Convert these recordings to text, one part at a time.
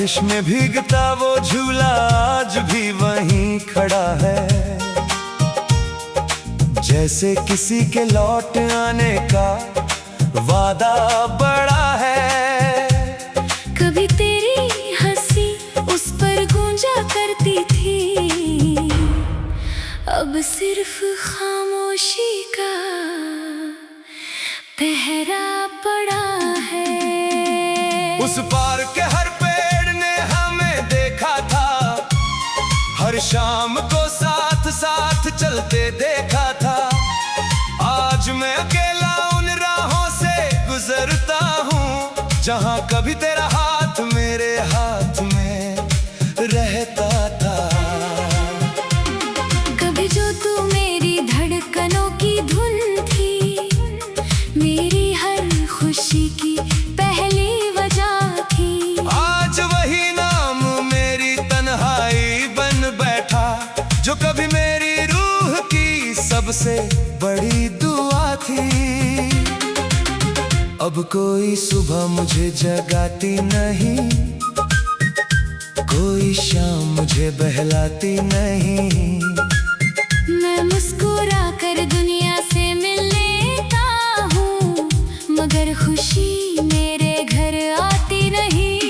बारिश में भीगता वो झूला आज भी वहीं खड़ा है, जैसे किसी के लौट आने का वादा बड़ा है। कभी तेरी हंसी उस पर गूंजा करती थी, अब सिर्फ खामोशी का पहरा पड़ा है। उस पार के हर पेड़ ने हमें देखा था, हर शाम को साथ साथ चलते देखा था। आज मैं अकेला उन राहों से गुजरता हूँ, जहाँ कभी तेरा हाथ मेरे हाथ में रहता था। कभी जो तू मेरी धड़कनों की धुन थी, मेरी हर खुशी की पहली वजह थी। आज वही नाम मेरी तन्हाई बन बैठा, जो कभी मेरी रूह की सबसे बड़ी दुआ थी। अब कोई सुबह मुझे जगाती नहीं, कोई शाम मुझे बहलाती नहीं। मैं मुस्कुरा कर दुनिया से मिल लेता हूँ, मगर खुशी मेरे घर आती नहीं।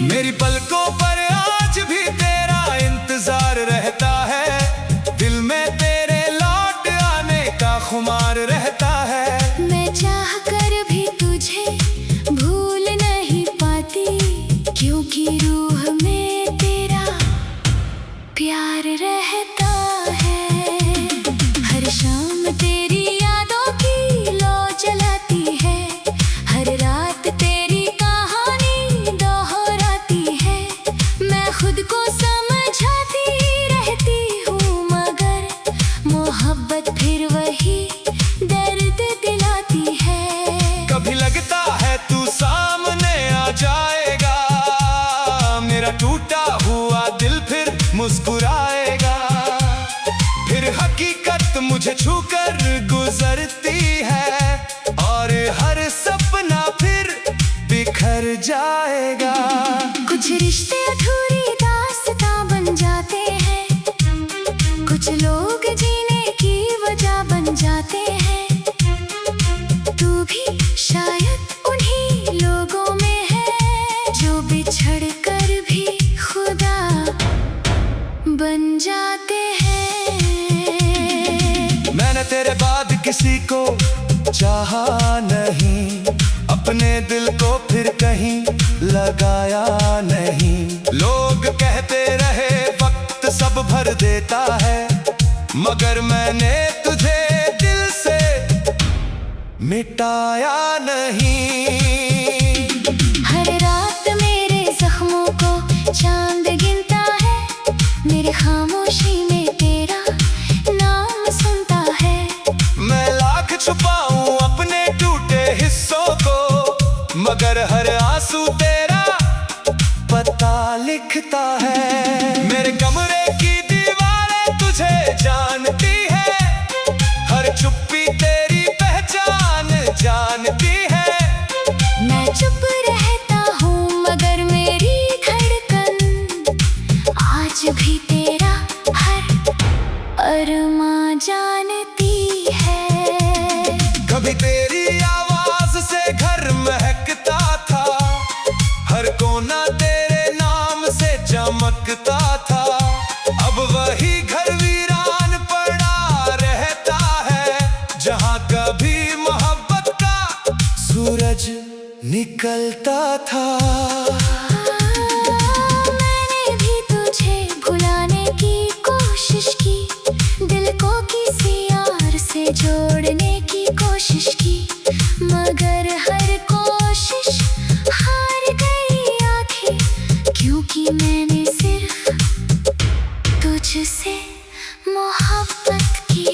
मेरी पलकों पर आज भी तेरा इंतजार रहता है, दिल में तेरे लौट आने का खुमार रहता है। मैं चाह कर भी तुझे भूल नहीं पाती, क्योंकि रूह में तेरा प्यार रहता है। हर शाम तेरी यादों की लौ जलाती है, हर रात तेरी कहानी दोहराती है। मैं खुद को समझाती रहती हूँ, मगर मोहब्बत फिर वही दर्द दिलाती है। कभी लगता है तू सामने आ जाएगा, मेरा टूटा हुआ दिल फिर मुस्कुराएगा। फिर हकीकत मुझे छूकर गुजरती है, और हर सपना फिर बिखर जाएगा। कुछ रिश्ते अधूरी दास्तां बन जाते हैं, कुछ लोग जीने की वजह बन जाते हैं। तू भी शायद उन्हीं लोगों में है, जो बिछड़ कर भी खुदा बन जाते हैं। मैंने तेरे बाद किसी को चाहा नहीं, अपने दिल को फिर कहीं लगाया नहीं। लोग कहते रहे वक्त सब भर देता है, मगर मैंने तुझे दिल से मिटाया नहीं। हर रात मेरे जख्मों को चांद गिनता है, मेरे खामोशी में तेरा नाम सुनता है। मैं लाख छुपाऊं अपने टूटे हिस्सों को, मगर हर आंसू तेरा पता लिखता है। मेरे कमरे की दीवारें तुझे जानती है, हर चुप्पी तेरी पहचान जानती है। मैं चुप रहता हूँ, मगर मेरी धड़कन आज भी तेरा हर अरमां जानती है। कभी तेरी आवाज से घर महकता था, हर कोना तेरे नाम से चमकता था। अब वही घर वीरान पड़ा रहता है, जहाँ कभी मोहब्बत का सूरज निकलता था। मैंने भी तुझे भुलाने की कोशिश की, दिल को किसी और से जोड़ने की कोशिश की, मगर हर कोशिश हार गई आखिर, क्योंकि मैंने सिर्फ तुझसे मोहब्बत की।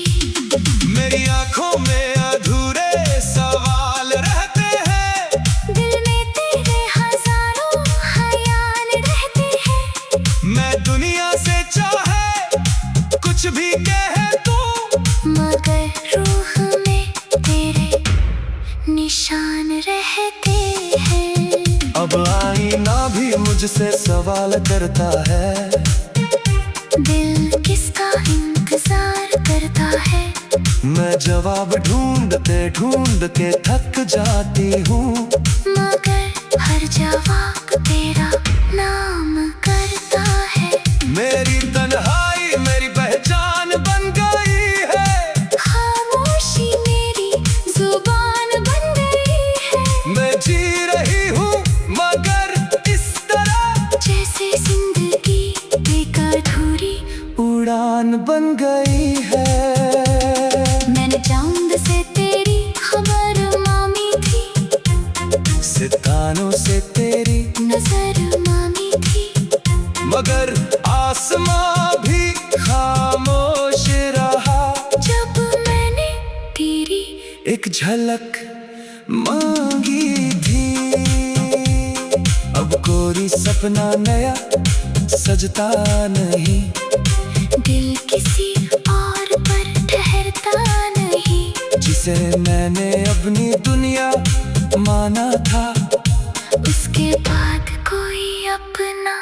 मेरी आंखों में अधूरे सवाल रहते हैं, दिल में तेरे हजारों ख्याल रहते हैं। मैं दुनिया से चाहे कुछ भी कहे तू, मगर रूह में तेरे निशान रहते हैं। अब आईना भी मुझसे सवाल करता है, दिल किसका इंतजार करता है। मैं जवाब ढूंढते ढूंढते थक जाती हूँ, मगर हर जवाब तेरा नाम करता है। मेरी तन्हाई मेरी पहचान बन गई है, खामोशी मेरी जुबान बन गई है। मैं जी रही हूँ मगर इस तरह जैसे जिंदगी एक अधूरी उड़ान बन गई है। मैंने चांद से तेरी खबर मांगी थी, सितारों से तेरी नजर मांगी थी, मगर आसमां भी खामोश रहा। जब मैंने तेरी एक झलक मांगी थी, अब कोई सपना नया सजता नहीं, दिल किसी और पर ठहरता नहीं। जिसे मैंने अपनी दुनिया माना था, उसके बाद कोई अपना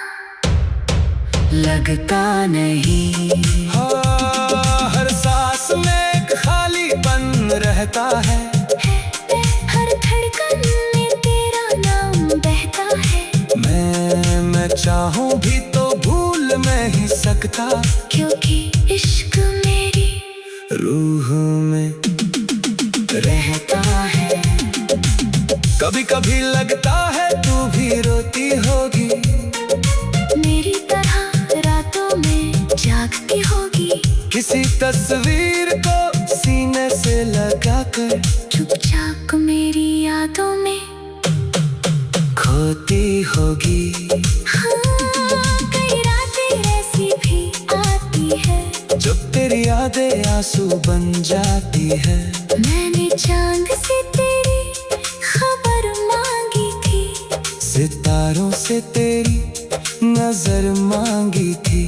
लगता नहीं। हाँ, हर सांस में एक खालीपन रहता है, हर धड़कन में तेरा नाम बहता है। मैं चाहूं भी तो भूल नहीं सकता, क्योंकि इश्क मेरी रूह में रहता है। कभी कभी लगता है तू भी रोती होगी, मेरी तरह रातों में जागती होगी। किसी तस्वीर को सीने से लगाकर चुपचाप मेरी यादों में खोती होगी। हाँ, कई रातें ऐसी भी आती है, जब तेरी यादें आंसू बन जाती है। मैंने चांद से तेरी खबर मांगी थी, सितारों से तेरी नजर मांगी थी,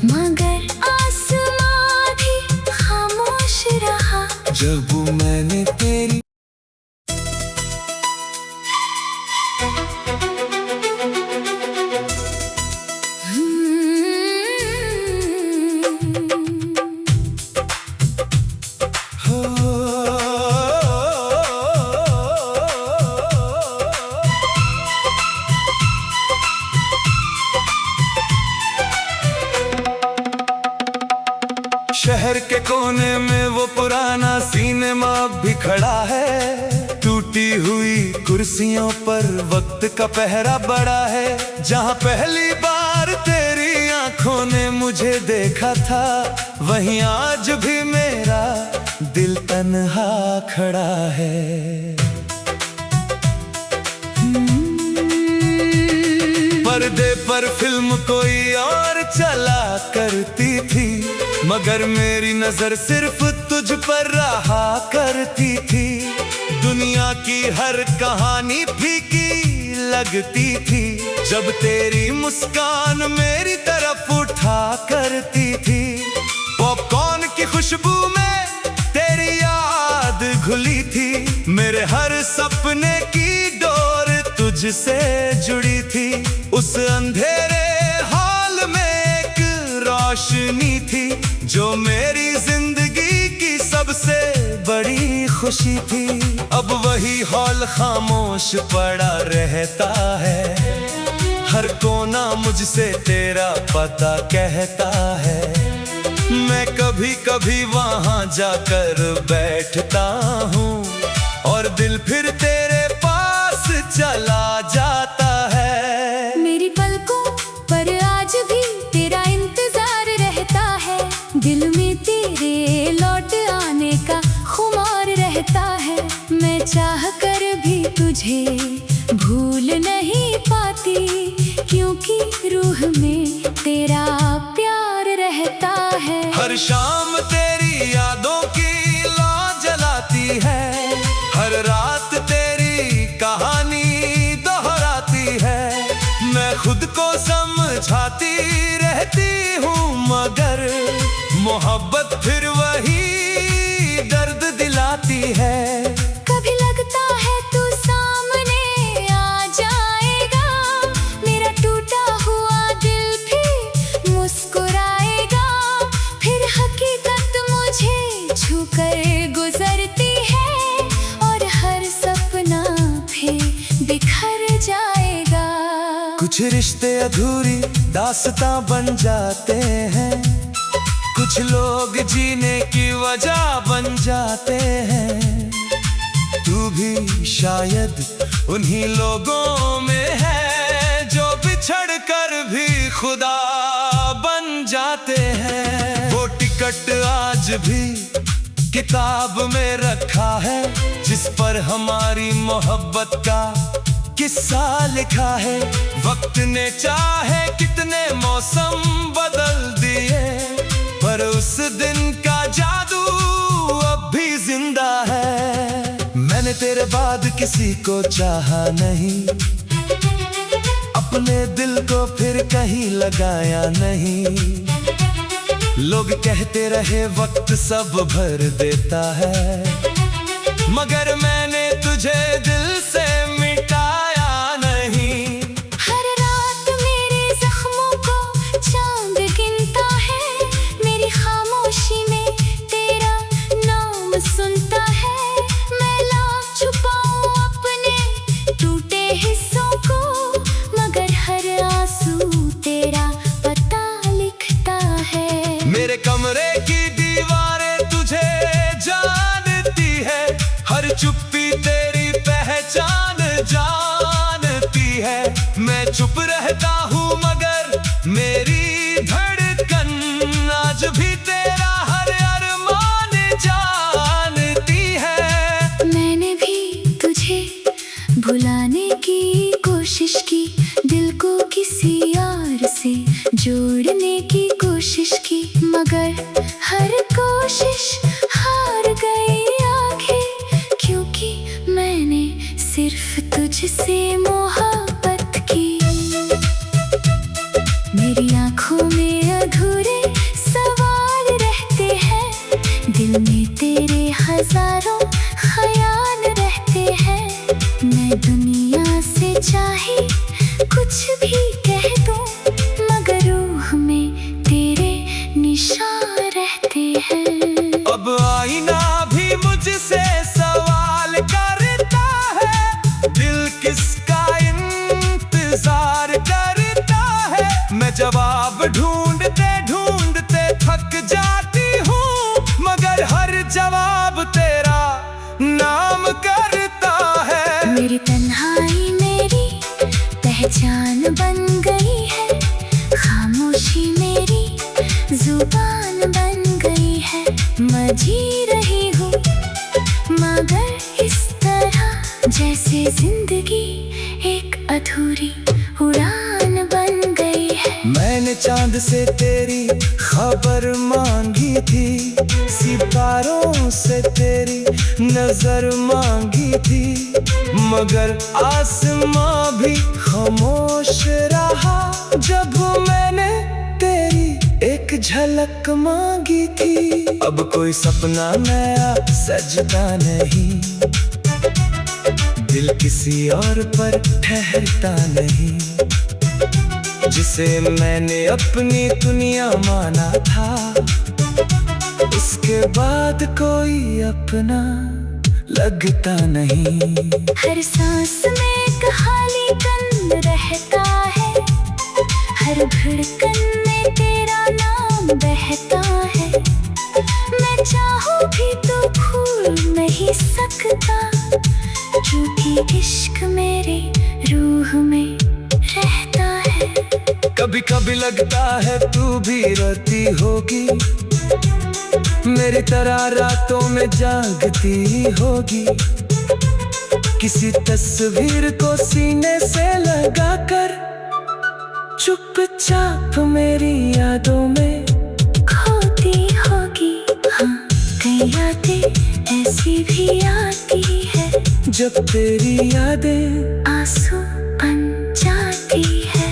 मगर आसमां भी खामोश रहा। जब मैंने तेरी शहर के कोने में वो पुराना सिनेमा भी खड़ा है, टूटी हुई कुर्सियों पर वक्त का पहरा बड़ा है। जहाँ पहली बार तेरी आंखों ने मुझे देखा था, वहीं आज भी मेरा दिल तन्हा खड़ा है। पर्दे पर फिल्म कोई और चला करती थी, मगर मेरी नजर सिर्फ तुझ पर रहा करती थी। दुनिया की हर कहानी फीकी लगती थी, जब तेरी मुस्कान मेरी तरफ उठा करती थी। पॉपकॉर्न की खुशबू में तेरी याद घुली थी, मेरे हर सपने की डोर तुझसे जुड़ी थी। उस अंधेरे हाल में एक रोशनी थी, जो मेरी जिंदगी की सबसे बड़ी खुशी थी। अब वही हॉल खामोश पड़ा रहता है, हर कोना मुझसे तेरा पता कहता है। मैं कभी कभी वहां जाकर बैठता हूँ, और दिल फिर तेरे पास चला जाता है। मेरी पलकों पर आज भी तेरा इंतजार रहता है, दिल में तेरे लौट आने का खुमार रहता है। मैं चाह कर भी तुझे भूल नहीं पाती, क्योंकि रूह में तेरा प्यार रहता है। हर शाम तेरी यादों की लौ जलाती है, हर रात तेरी कहानी दोहराती है। मैं खुद को समझाती रहती हूँ, मगर मोहब्बत फिर वही दर्द दिलाती है। कभी लगता है तू सामने आ जाएगा, कुछ रिश्ते अधूरी दास्तां बन जाते हैं, कुछ लोग जीने की वजह बन जाते हैं। तू भी शायद उन्हीं लोगों में है जो बिछड़ कर भी खुदा बन जाते हैं। वो टिकट आज भी किताब में रखा है जिस पर हमारी मोहब्बत का किस्सा लिखा है। वक्त ने चाहे कितने मौसम बदल दिए, पर उस दिन का जादू अब भी जिंदा है। मैंने तेरे बाद किसी को चाहा नहीं, अपने दिल को फिर कहीं लगाया नहीं। लोग कहते रहे वक्त सब भर देता है, मगर मैंने तुझे दिल से मिटाया नहीं। हर रात मेरे जख्मों को चांद गिनता है, मेरी खामोशी में तेरा नाम सुनता है। मैं लाख छुपाऊं अपने टूटे हिस्सों को, मगर हर आंसू तेरा पता लिखता है। मेरे कमरे की दीवारें तुझे जानती है, हर चुप्पी तेरी पहचान जानती है। मैं चुप रहता हूँ मगर मेरी धड़कन आज भी तेरा हर अरमान जानती है। मैंने भी तुझे भुलाने की कोशिश की, दिल को किसी यार से जोड़ने की कोशिश की, मगर हर कोशिश हार गई आखिर, क्योंकि मैंने सिर्फ तुझसे मोहब्बत की। मेरी आंखों में अधूरे सवाल रहते हैं, दिल में तेरे हजारों ख्याल रहते हैं। मैं दुनिया से चाहे कुछ भी कह दूं, मगर रूह में तेरे निशान रहते हैं। अब आईना भी मुझसे सवाल करता है, दिल किसका इंतजार करता है। मैं जवाब ढूंढते ढूंढते थक जाती हूँ, मगर हर जवाब तेरा नाम करता है। मेरी तन्हाई मेरी पहचान बन गई है, खामोशी मेरी जुबान बन गई है। मैं जी रही हूँ मगर इस तरह जैसे जिंदगी एक अधूरी उड़ान बन गई है। मैंने चांद से तेरी खबर मांगी थी, सितारों से तेरी नजर मांगी थी, मगर आसमां भी खामोश रहा जब मैंने तेरी एक झलक मांगी थी। अब कोई सपना नया सजता नहीं, दिल किसी और पर ठहरता नहीं। जिसे मैंने अपनी दुनिया माना था, उसके बाद कोई अपना लगता नहीं। हर सांस में एक खालीपन रहता है, हर धड़कन में तेरा नाम बहता है। मैं चाहूं भी तो भूल नहीं सकता, क्योंकि इश्क मेरे रूह में रहता है। कभी कभी लगता है तू भी रोती होगी, मेरी तरह रातों में जागती होगी। किसी तस्वीर को सीने से लगाकर चुपचाप मेरी यादों में खोती होगी। हाँ, कई यादें ऐसी भी आती है, जब तेरी यादें आंसू बन जाती है।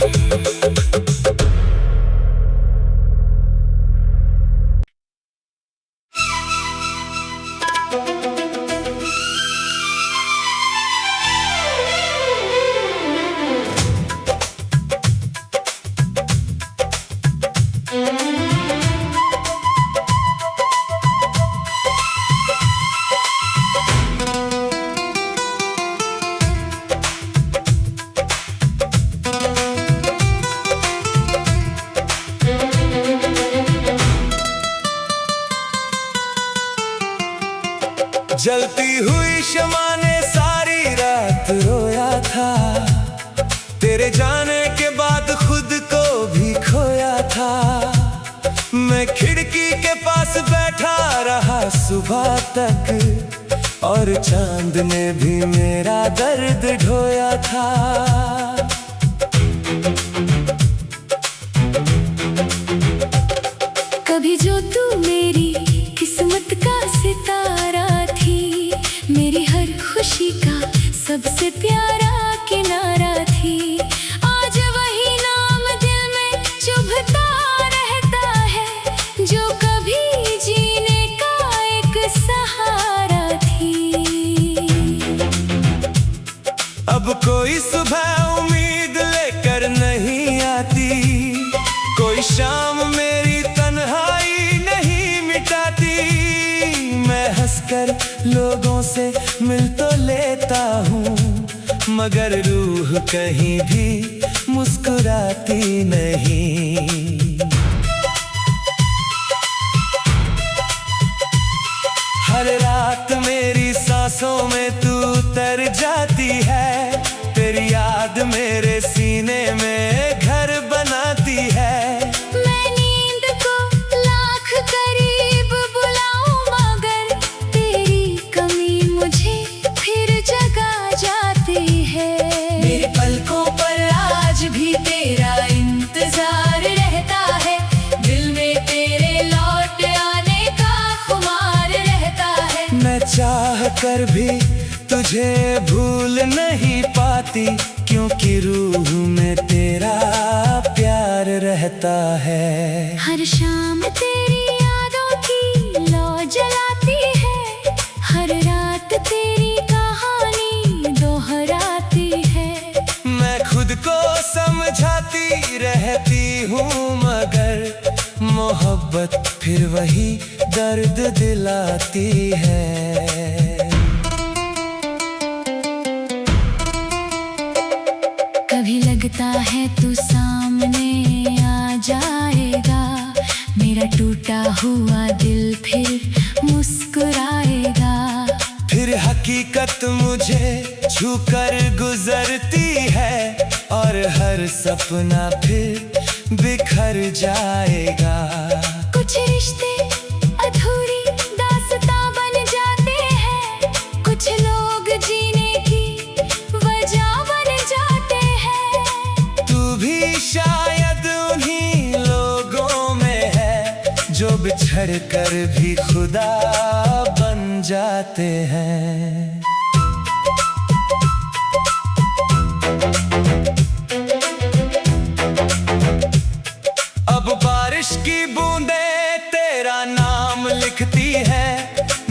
जलती हुई शमा ने सारी रात रोया था, तेरे जाने के बाद खुद को भी खोया था। मैं खिड़की के पास बैठा रहा सुबह तक, और चांद ने भी मेरा दर्द ढोया था। कभी जो तू मेरी किस्मत का सितारा थी, मेरी हर खुशी का सबसे प्यारा किनारा थी। आज वही नाम दिल में चुभता रहता है, जो कभी जीने का एक सहारा थी। अब कोई सुबह उम्मीद लेकर नहीं आती, कोई शाम मेरी तन्हाई नहीं मिटाती। मैं हंसकर लोगों से मिल तो लेता हूँ, मगर रूह कहीं भी मुस्कुराती नहीं। हर रात मेरी सांसों में तू उतर जाती है, तेरी याद मेरे सीने में घर बनाती है। मैं नींद को लाख करीब बुलाऊं, मगर तेरी कमी मुझे फिर जगा जाती है। मेरे पलकों पर आज भी तेरा इंतजार रहता है, दिल में तेरे लौट आने का खुमार रहता है। मैं चाह कर भी तुझे भूल नहीं पाती, क्योंकि रूह में तेरा प्यार रहता है। हर शाम तेरी यादों की लौ जलाती है, हर रात तेरी कहानी दोहराती है। मैं खुद को समझाती रहती हूँ, मगर मोहब्बत फिर वही दर्द दिलाती है। कभी लगता है तू सामने आ जाएगा, मेरा टूटा हुआ दिल फिर मुस्कुराएगा। फिर हकीकत मुझे छूकर गुजरती है, और हर सपना फिर बिखर जाएगा। कुछ रिश्ते अधूरी दास्तां बन जाते हैं, कुछ लोग जीने की वजह बन जाते हैं। तू भी शायद उन्हीं लोगों में है, जो बिछड़ कर भी खुदा बन जाते हैं। अब बारिश की बूंदें तेरा नाम लिखती है,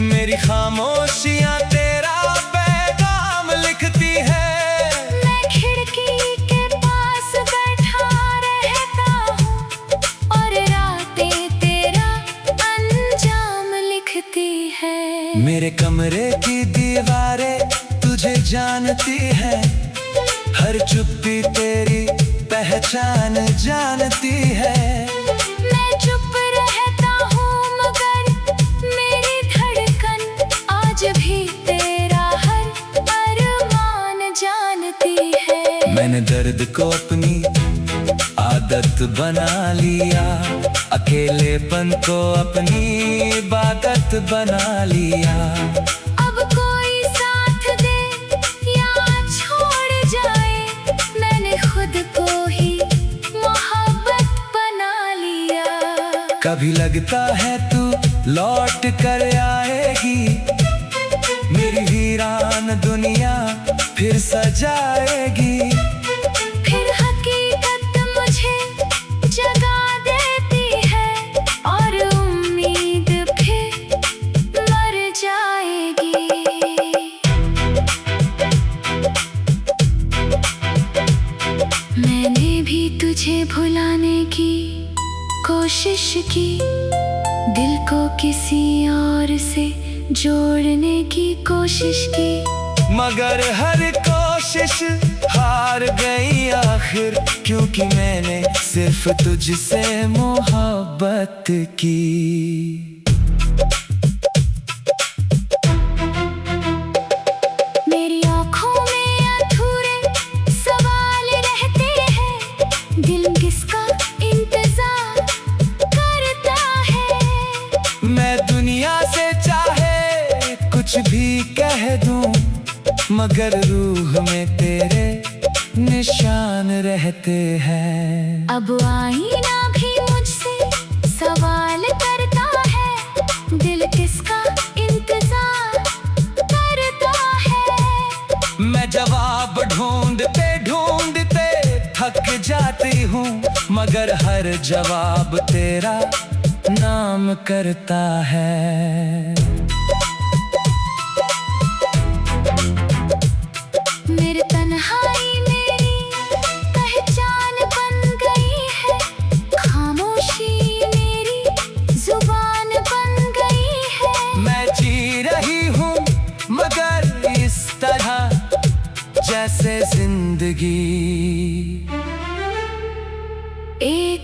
मेरी खामोशियां तेरा पैगाम लिखती है। मैं खिड़की के पास बैठा रहता हूँ, और रातें तेरा अंजाम लिखती है। मेरे कमरे की दीवारें तुझे जानती है, हर चुप्पी तेरी पहचान जानती है। मैं चुप रहता हूँ, मगर मेरी धड़कन आज भी तेरा हर अरमान जानती है। मैंने दर्द को अपनी आदत बना लिया, अकेलेपन को अपनी इबादत बना लिया। अब कोई साथ दे या छोड़ जाए, मैंने खुद को ही मोहब्बत बना लिया। कभी लगता है तू लौट कर आएगी, मेरी वीरान दुनिया फिर सजाएगी। फिर हकीकत मुझे जगा देती है, और उम्मीद फिर मर जाएगी। मैंने भी तुझे भुलाने की कोशिश की, दिल को किसी और से जोड़ने की कोशिश की, मगर हर कोशिश हार गई आखिर, क्योंकि मैंने सिर्फ तुझसे मोहब्बत की। मगर रूह में तेरे निशान रहते हैं। अब आईना भी मुझसे सवाल करता है, दिल किसका इंतजार करता है। मैं जवाब ढूंढते ढूंढते थक जाती हूँ, मगर हर जवाब तेरा नाम करता है। मेरे तन्हाई मेरी पहचान बन गई है, खामोशी मेरी जुबान बन गई है। मैं जी रही हूँ मगर इस तरह जैसे जिंदगी एक